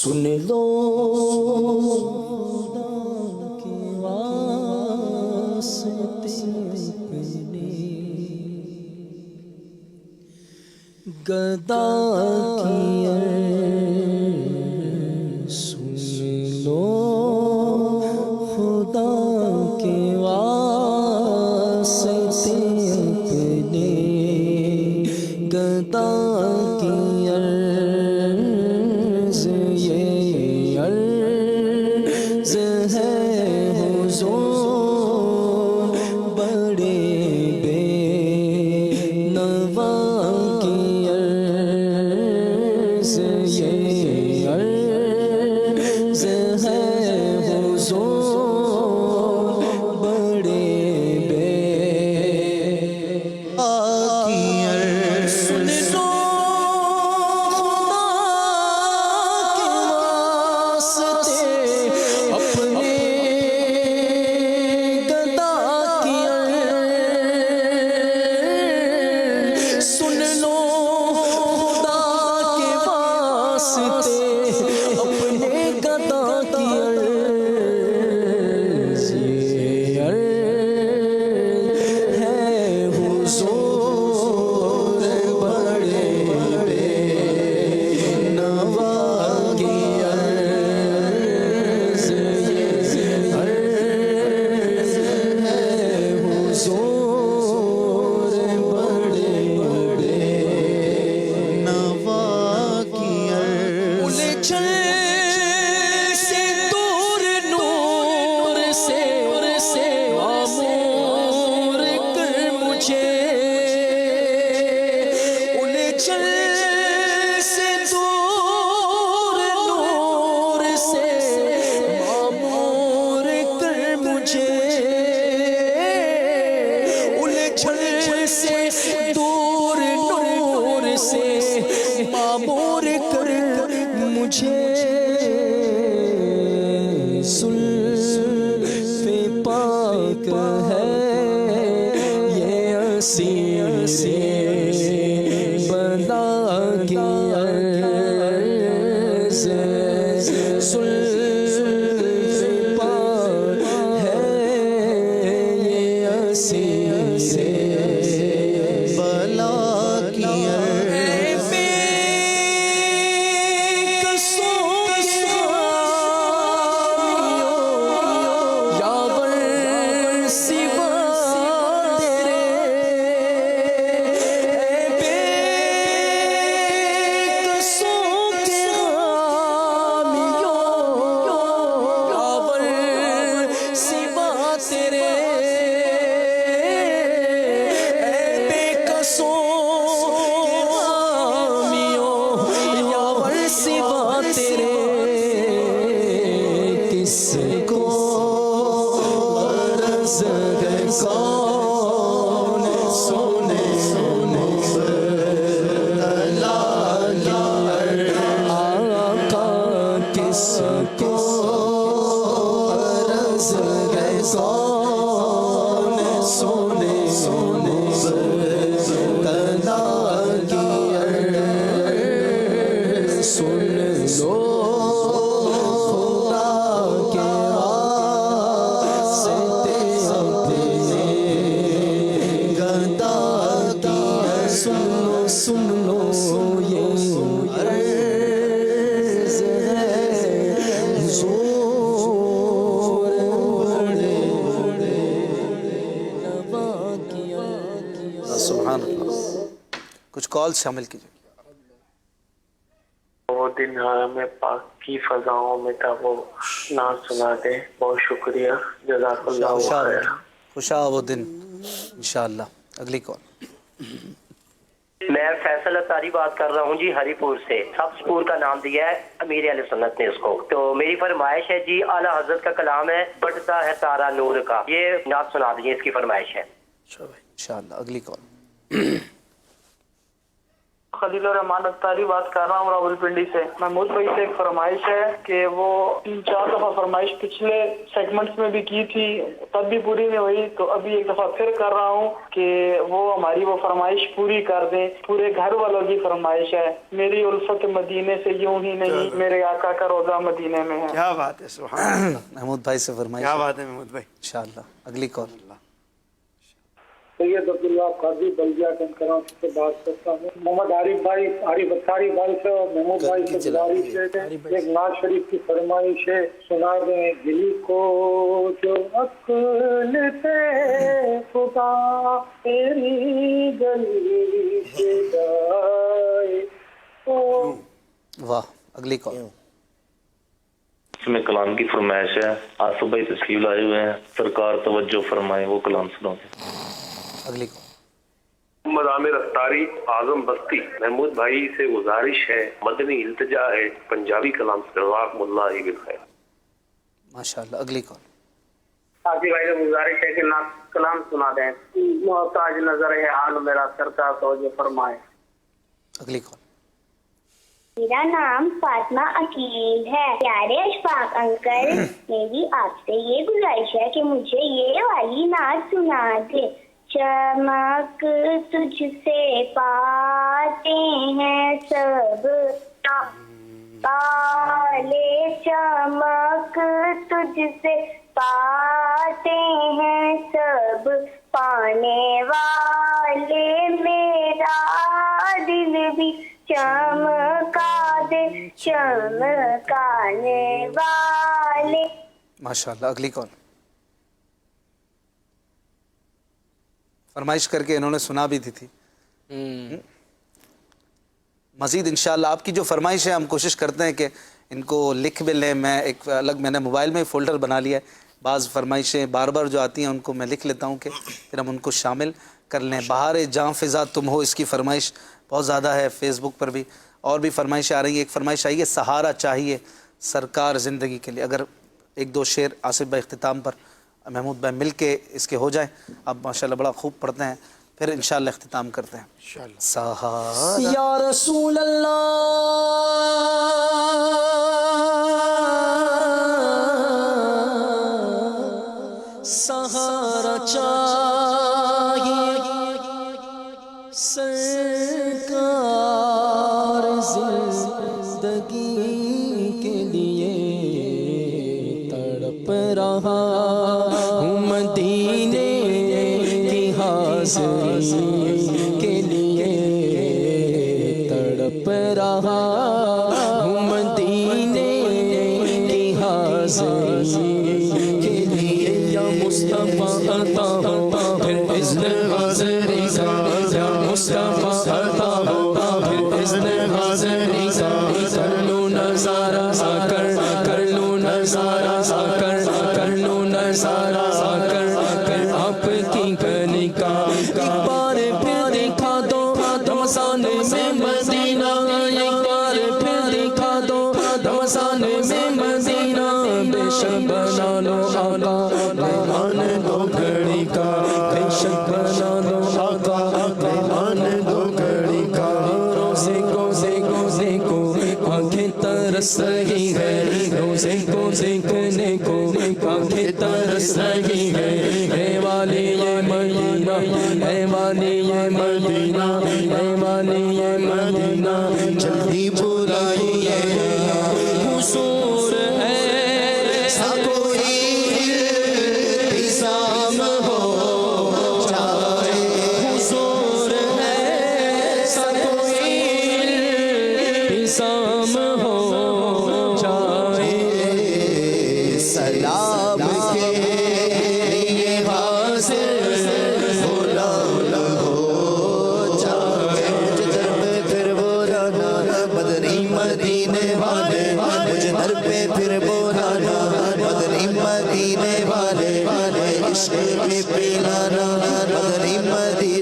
سن لو خدا کے واسطے اپنے گدا کی سن لو خدا کے واسطے اپنے گدا کی شامل کیجیے۔ وہ دن حرم پاک کی فضاؤں میں تھا، وہ نعت سنا دے۔ بہت شکریہ، جزاک اللہ خیر۔ خوشا وہ دن انشاءاللہ۔ اگلی کال۔ میں فیصل اتاری بات کر رہا ہوں جی، ہری پور سے۔ سبز پور کا نام دیا ہے امیر اہل سنت نے اس کو۔ تو میری فرمائش ہے جی، اعلیٰ حضرت کا کلام ہے، بڑھتا ہے تارا نور کا، یہ نعت سنا دیجیے، اس کی فرمائش ہے انشاءاللہ۔ اگلی کال۔ खलील रहमान अख्तारी बात कर रहा हूँ रावलपिंडी से। महमूद भाई से एक फरमाइश है कि वो 3-4 दफा फरमाइश पिछले सेगमेंट्स में भी की थी, तब भी पूरी नहीं हुई, तो अभी एक दफा फिर कर रहा हूँ कि वो हमारी वो फरमाइश पूरी कर दें। पूरे घर वालों की फरमाइश है, मेरी उल्फत मदीने से यूं ही नहीं, मेरे आका का रोजा मदीने में है। क्या बात है, सुभान अल्लाह। महमूद भाई से फरमाइश। क्या बात है महमूद भाई। इंशाअल्लाह अगली कॉल। सैयद अब्दुल्ला काजी बल्दिया कराची से बात करता हूँ। मोहम्मद आरिफ भाई, आरिफ अख्तारी भाई से और महमूद भाई से गुजारिश है कि एक नाज शरीफ की फरमाइश है, सुना दें दिल को जो अक्ल से खुदा तेरी गली से जाए। वाह, अगली कॉल। इसमें कलाम की फरमाइश है, आसिफ भाई तशरीफ लाए हुए हैं, सरकार तवज्जो फरमाए, वो कलाम सुनाओ। अगली कॉल। मोहम्मद आमिर अख्तारी आजम बस्ती, महमूद भाई से गुजारिश है, मदनी इल्तिजा है, पंजाबी कलाम जज़ाकुमुल्लाह बिल खैर। माशाअल्लाह अगली कॉल। आसिफ भाई से गुजारिश है कि ना कलाम सुना दें, मोहताज नजर है हाल मेरा, सरकार तवज्जो फरमाए। अगली कॉल। मेरा नाम फातिमा अकील है। प्यारे अशफाक अंकल, मेरी आपसे ये गुजारिश है कि मुझे ये वाली नात सुना दे। चमक तुझसे पाते हैं सब काले, चमक तुझसे पाते हैं सब पाने वाले, मेरा दिल भी चमका दे चमकाने वाले। माशाअल्लाह अगली कॉल। फरमाइश करके इन्होंने सुना भी थी। मज़ीद इंशाअल्लाह आपकी जो फरमाइश है हम कोशिश करते हैं कि इनको लिख भी लें। मैं एक अलग मैंने मोबाइल में फ़ोल्डर बना लिया है, बाज़ फरमाइशें बार बार जो आती हैं उनको मैं लिख लेता हूँ कि फिर हम उनको शामिल कर लें। बहार जाँ फ़िज़ा तुम हो, इसकी फरमाइश बहुत ज़्यादा है, फ़ेसबुक पर भी और भी फरमाइशें आ रही हैं। एक फरमाइश आई है, सहारा चाहिए सरकार ज़िंदगी के लिए। अगर एक दो शेर आसिफ भाई इख्तिताम पर महमूद भाई मिल के इसके हो जाए, अब माशाल्लाह बड़ा खूब पढ़ते हैं, फिर इंशाअल्लाह इख्तिताम करते हैं। सहारा या रसूल अल्लाह, सहारा चाहिए सरकार जिंदगी के लिए, तड़प रहा हूँ मदीने की हाज़िरी के लिए, तड़प रहा हूँ मदीने की हाज़िरी के लिए। या मुस्तफ़ा अता हो फिर इज़्न हाज़िरी का, या मुस्तफ़ा अता हो फिर इज़्न हाज़िरी का, कर लो नज़ारा साकर, कर लो नज़ारा साकर, कर लो नज़ारा साकर, कर आपकी करने का एक बार फिर दिखा दो दमसाने में मदीना, एक बार फिर दिखा दो दमसाने में मदीना। बेशक बना लो आका मेहमान दो घड़ी का, बेशक बना लो आका मेहमान दो घड़ी का। रोज़े को आंखें तरस रही है, रोज़े को देखने को आंखें तरस रही है। है वाली ये मदीना, है वाली ये मदीना, है वाली ये मदीना। जल्दी बुलाई है हुसूर है, कोई इंतज़ाम हो जाए, हुसूर है कोई इंतज़ाम हो जाए। सलाम के लिए हाज़िर मदीने वाले, मुझे दर पे फिर बोलाना, मदनी मदीने वाले, इश्क़ में पिलाना, मदनी मदीने